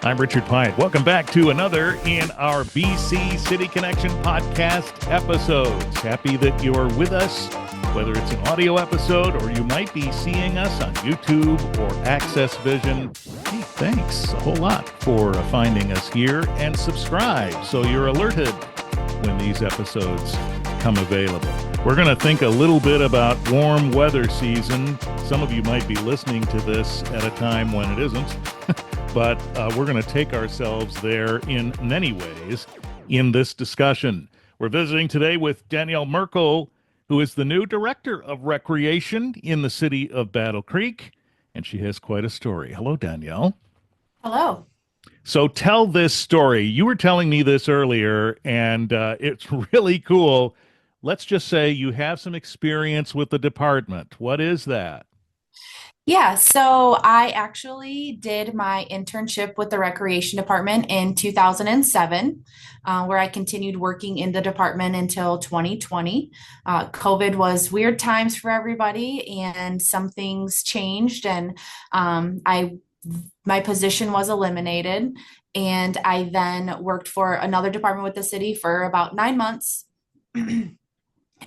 I'm Richard Pyatt. Welcome back to another in our BC City Connection podcast episodes. Happy that you're with us, whether it's an audio episode or you might be seeing us on YouTube or Access Vision. Hey, thanks a whole lot for finding us here, and subscribe so you're alerted when these episodes come available. We're going to think a little bit about warm weather season. Some of you might be listening to this at a time when it isn't. But we're going to take ourselves there in many ways in this discussion. We're visiting today with Danielle Merkel, who is the new Director of Recreation in the city of Battle Creek, and she has quite a story. Hello, Danielle. Hello. So tell this story. You were telling me this earlier, and it's really cool. Let's just say you have some experience with the department. What is that? Yeah, so I actually did my internship with the Recreation Department in 2007, where I continued working in the department until 2020. COVID was weird times for everybody, and some things changed, and my position was eliminated. And I then worked for another department with the city for about 9 months.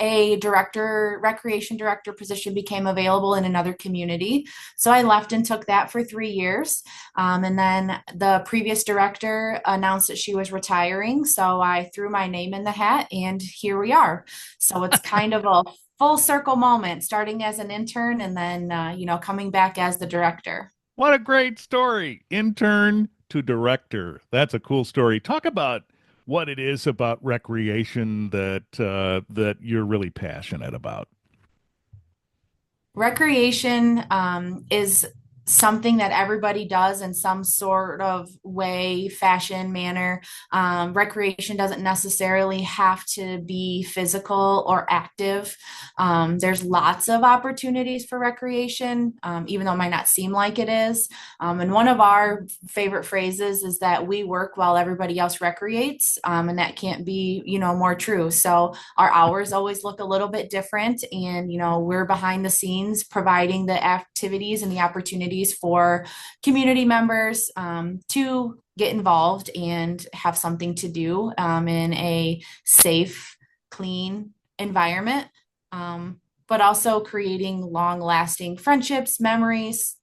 A recreation director position became available in another community. So I left and took that for 3 years. And then the previous director announced that she was retiring. So I threw my name in the hat, and here we are. So it's kind of a full circle moment, starting as an intern and then, coming back as the director. What a great story. Intern to director. That's a cool story. Talk about what it is about recreation that you're really passionate about. Recreation is something that everybody does in some sort of way, fashion, manner. Recreation doesn't necessarily have to be physical or active. There's lots of opportunities for recreation, even though it might not seem like it is. And one of our favorite phrases is that we work while everybody else recreates, and that can't be, more true. So our hours always look a little bit different, and, we're behind the scenes providing the activities and the opportunities for community members to get involved and have something to do in a safe, clean environment, but also creating long-lasting friendships, memories,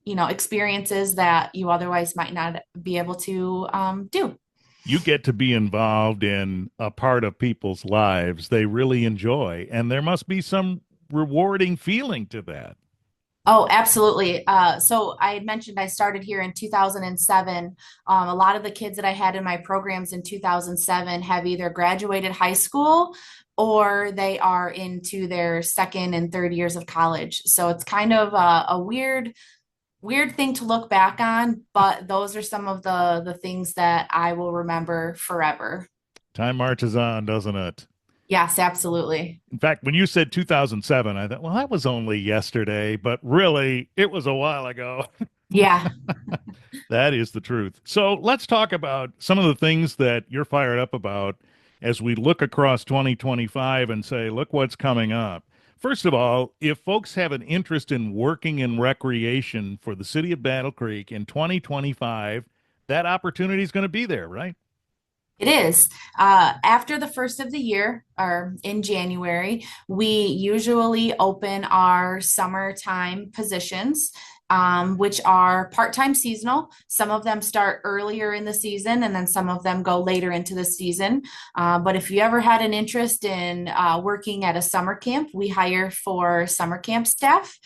experiences that you otherwise might not be able to do. You get to be involved in a part of people's lives they really enjoy, and there must be some rewarding feeling to that. Oh, absolutely. So I had mentioned I started here in 2007. A lot of the kids that I had in my programs in 2007 have either graduated high school or they are into their second and third years of college. So it's kind of a weird thing to look back on, but those are some of the things that I will remember forever. Time marches on, doesn't it? Yes, absolutely. In fact, when you said 2007, I thought, well, that was only yesterday, but really, it was a while ago. Yeah. That is the truth. So let's talk about some of the things that you're fired up about as we look across 2025 and say, look what's coming up. First of all, if folks have an interest in working in recreation for the city of Battle Creek in 2025, that opportunity is going to be there, right? It is. After the first of the year, or in January, we usually open our summertime positions, which are part-time seasonal. Some of them start earlier in the season, and then some of them go later into the season. But if you ever had an interest in working at a summer camp, we hire for summer camp staff.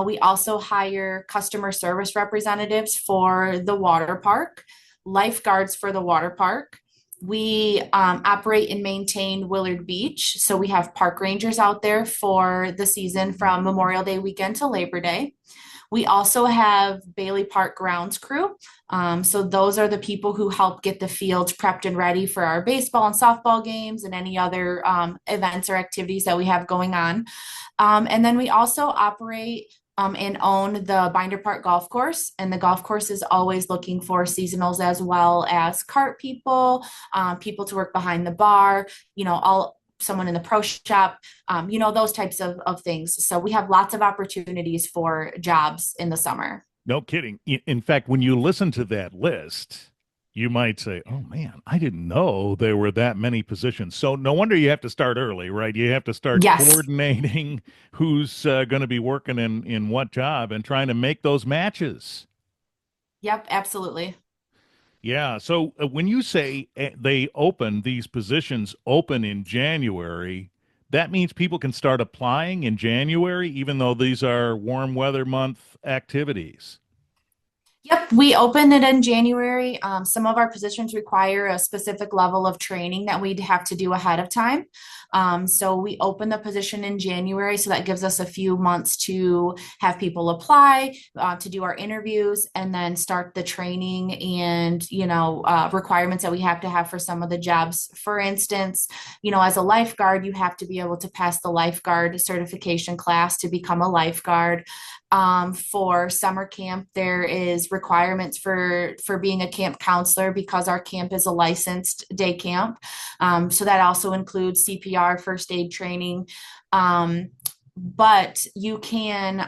We also hire customer service representatives for the water park, lifeguards for the water park. We operate and maintain Willard Beach. So we have park rangers out there for the season from Memorial Day weekend to Labor Day. We also have Bailey Park grounds crew. So those are the people who help get the fields prepped and ready for our baseball and softball games and any other events or activities that we have going on. And then we also operate and own the Binder Park Golf Course. And the golf course is always looking for seasonals as well as cart people, people to work behind the bar, someone in the pro shop, those types of things. So we have lots of opportunities for jobs in the summer. No kidding. In fact, when you listen to that list, you might say, "Oh man, I didn't know there were that many positions." So no wonder you have to start early, right? You have to start Yes. coordinating who's going to be working in what job and trying to make those matches. Yep, absolutely. Yeah. So when you say they open these positions open in January, that means people can start applying in January, even though these are warm weather month activities. Yep, we opened it in January. Some of our positions require a specific level of training that we'd have to do ahead of time. So we opened the position in January, so that gives us a few months to have people apply, to do our interviews, and then start the training and requirements that we have to have for some of the jobs. For instance, as a lifeguard, you have to be able to pass the lifeguard certification class to become a lifeguard. For summer camp, there is requirements for being a camp counselor because our camp is a licensed day camp. So that also includes CPR, first aid training. But you can,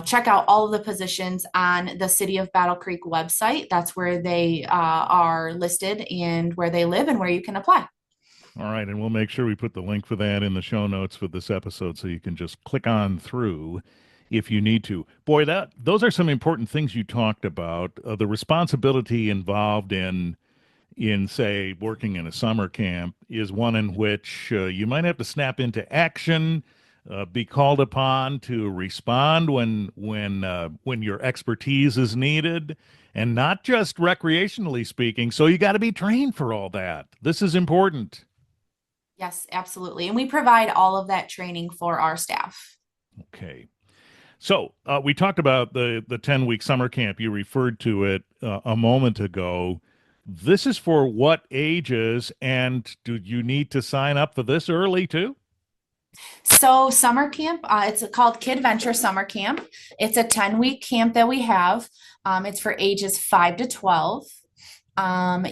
check out all of the positions on the City of Battle Creek website. That's where they are listed and where they live and where you can apply. All right, and we'll make sure we put the link for that in the show notes for this episode so you can just click on through if you need to. Boy, that those are some important things you talked about. The responsibility involved in say working in a summer camp is one in which you might have to snap into action, be called upon to respond when your expertise is needed, and not just recreationally speaking. So you got to be trained for all that. This is important. Yes, absolutely. And we provide all of that training for our staff. Okay. So we talked about the 10-week summer camp. You referred to it a moment ago. This is for what ages, and do you need to sign up for this early too? So summer camp, it's called Kid Venture Summer Camp. It's a 10-week camp that we have. It's for ages 5 to 12.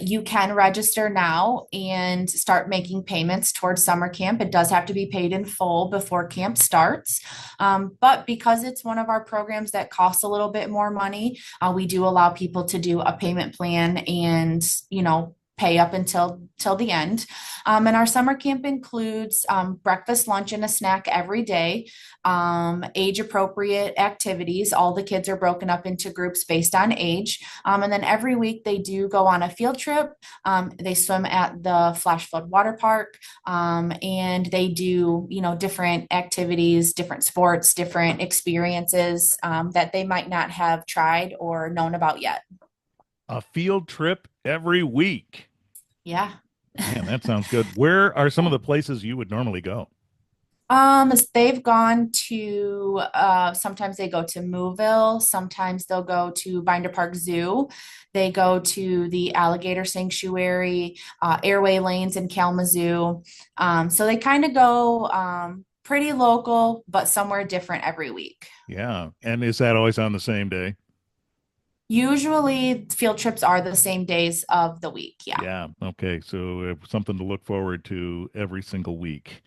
You can register now and start making payments towards summer camp. It does have to be paid in full before camp starts. But because it's one of our programs that costs a little bit more money, we do allow people to do a payment plan and, pay up until till the end. And our summer camp includes breakfast, lunch, and a snack every day, age appropriate activities. All the kids are broken up into groups based on age. And then every week they do go on a field trip. They swim at the Flash Flood Water Park, and they do, different activities, different sports, different experiences that they might not have tried or known about yet. A field trip every week. Yeah. Man, that sounds good. Where are some of the places you would normally go? They've gone to sometimes they go to Mooville, sometimes they'll go to Binder Park Zoo, they go to the Alligator Sanctuary, Airway Lanes in Kalamazoo. So they kind of go pretty local, but somewhere different every week. Yeah. And is that always on the same day? Usually field trips are the same days of the week. Yeah. Yeah. Okay. So something to look forward to every single week.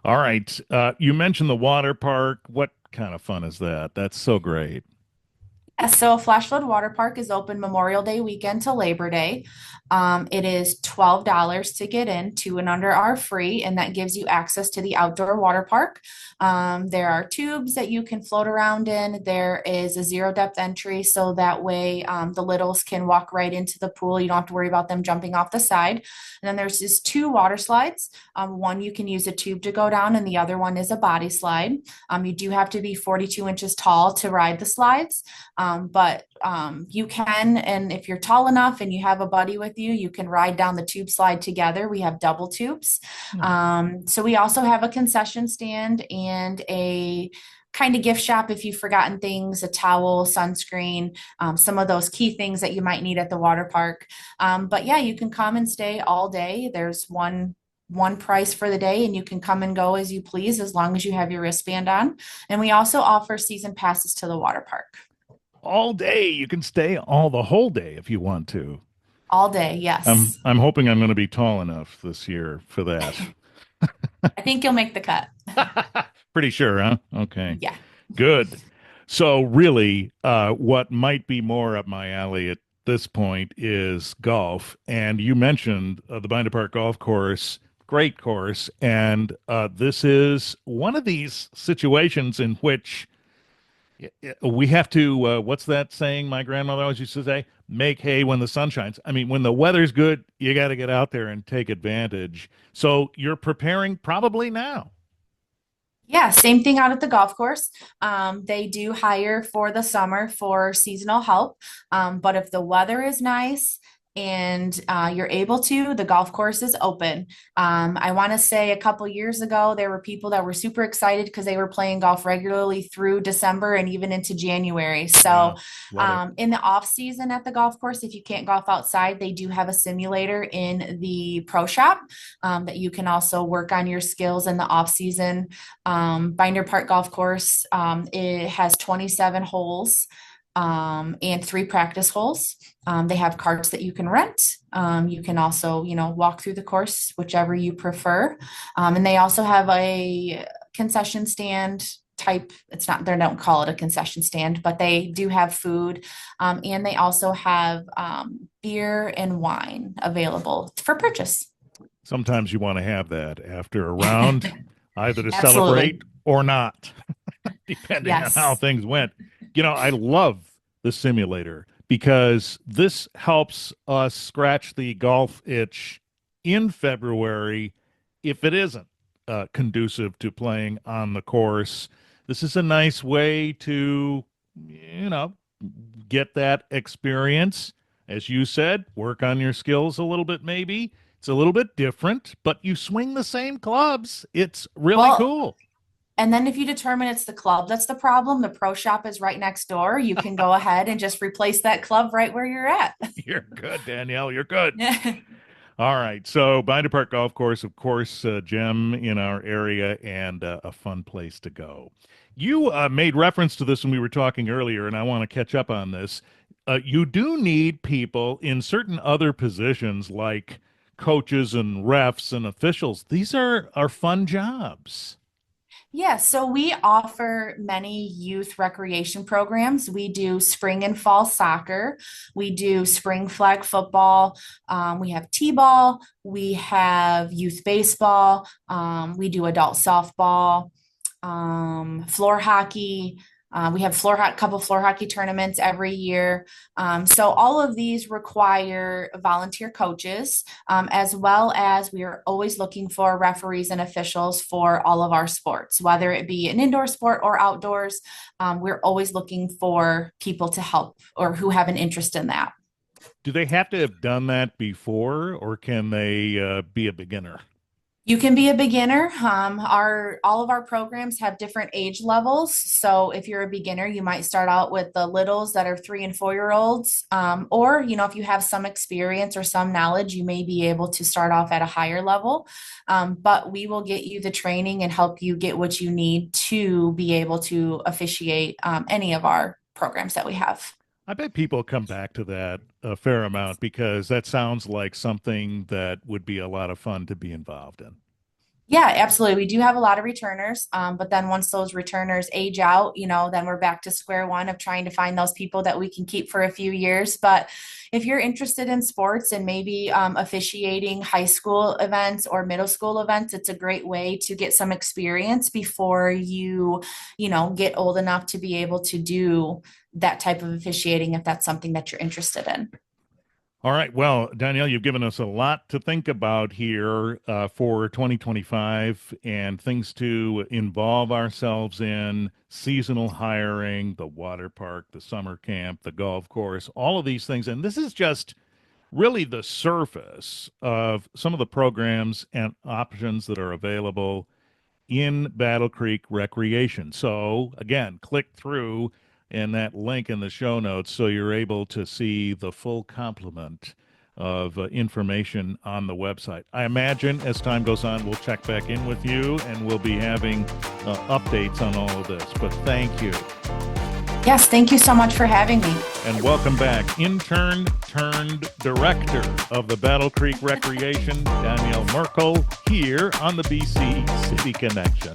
All right. You mentioned the water park. What kind of fun is that? That's so great. So Flash Flood Water Park is open Memorial Day weekend to Labor Day. It is $12 to get in. Two and under are free, and that gives you access to the outdoor water park. There are tubes that you can float around in. There is a zero depth entry, so that way the littles can walk right into the pool. You don't have to worry about them jumping off the side. And then there's just two water slides. One you can use a tube to go down, and the other one is a body slide. You do have to be 42 inches tall to ride the slides. But you can, and if you're tall enough and you have a buddy with you, you can ride down the tube slide together. We have double tubes. Hmm. So we also have a concession stand and a kind of gift shop if you've forgotten things, a towel, sunscreen, some of those key things that you might need at the water park. But yeah, you can come and stay all day. There's one price for the day, and you can come and go as you please as long as you have your wristband on. And we also offer season passes to the water park. All day. You can stay all the whole day if you want to. All day, I'm yes. I'm hoping I'm going to be tall enough this year for that. I think you'll make the cut. Pretty sure, huh? Okay. Yeah. Good. So really, what might be more up my alley at this point is golf. And you mentioned the Binder Park Golf Course, great course. And this is one of these situations in which we have to, what's that saying my grandmother always used to say? Make hay when the sun shines. I mean, when the weather's good, you got to get out there and take advantage. So you're preparing probably now. Yeah, same thing out at the golf course. They do hire for the summer for seasonal help. But if the weather is nice and you're able to, the golf course is open. I want to say a couple years ago, there were people that were super excited because they were playing golf regularly through December and even into January. So Wow. Love it. in the off season at the golf course, if you can't golf outside, they do have a simulator in the pro shop that you can also work on your skills in the off season. Binder Park Golf Course, it has 27 holes and 3 practice holes. They have carts that you can rent. You can also, walk through the course, whichever you prefer. And they also have a concession stand type. It's not, they don't call it a concession stand, but they do have food. And they also have beer and wine available for purchase. Sometimes you want to have that after a round, either to Absolutely. celebrate or not, depending on how Yes. things went. I love the simulator because this helps us scratch the golf itch in February if it isn't conducive to playing on the course. This is a nice way to, get that experience. As you said, work on your skills a little bit, maybe. It's a little bit different, but you swing the same clubs. It's really Well, cool. and then if you determine it's the club that's the problem, the pro shop is right next door. You can go ahead and just replace that club right where you're at. You're good, Danielle. You're good. All right. So, Binder Park Golf Course, of course, a gem in our area and a fun place to go. You made reference to this when we were talking earlier, and I want to catch up on this. You do need people in certain other positions like coaches and refs and officials. These are fun jobs. Yeah, so we offer many youth recreation programs. We do spring and fall soccer. We do spring flag football. We have t-ball. We have youth baseball. We do adult softball, floor hockey. We have couple floor hockey tournaments every year. So all of these require volunteer coaches, as well as we are always looking for referees and officials for all of our sports, whether it be an indoor sport or outdoors. We're always looking for people to help or who have an interest in that. Do they have to have done that before, or can they be a beginner? You can be a beginner. Our all of our programs have different age levels. So if you're a beginner, you might start out with the littles that are 3 and 4 year olds. Or, if you have some experience or some knowledge, you may be able to start off at a higher level. But we will get you the training and help you get what you need to be able to officiate any of our programs that we have. I bet people come back to that a fair amount because that sounds like something that would be a lot of fun to be involved in. Yeah, absolutely. We do have a lot of returners, but then once those returners age out, then we're back to square one of trying to find those people that we can keep for a few years. But if you're interested in sports and maybe officiating high school events or middle school events, it's a great way to get some experience before get old enough to be able to do that type of officiating if that's something that you're interested in. All right. Well, Danielle, you've given us a lot to think about here for 2025 and things to involve ourselves in seasonal hiring, the water park, the summer camp, the golf course, all of these things. And this is just really the surface of some of the programs and options that are available in Battle Creek Recreation. So, again, click through and that link in the show notes so you're able to see the full complement of information on the website. I imagine as time goes on, we'll check back in with you and we'll be having updates on all of this. But thank you. Yes, thank you so much for having me. And welcome back, intern turned director of the Battle Creek Recreation, Danielle Merkel, here on the BC City Connection.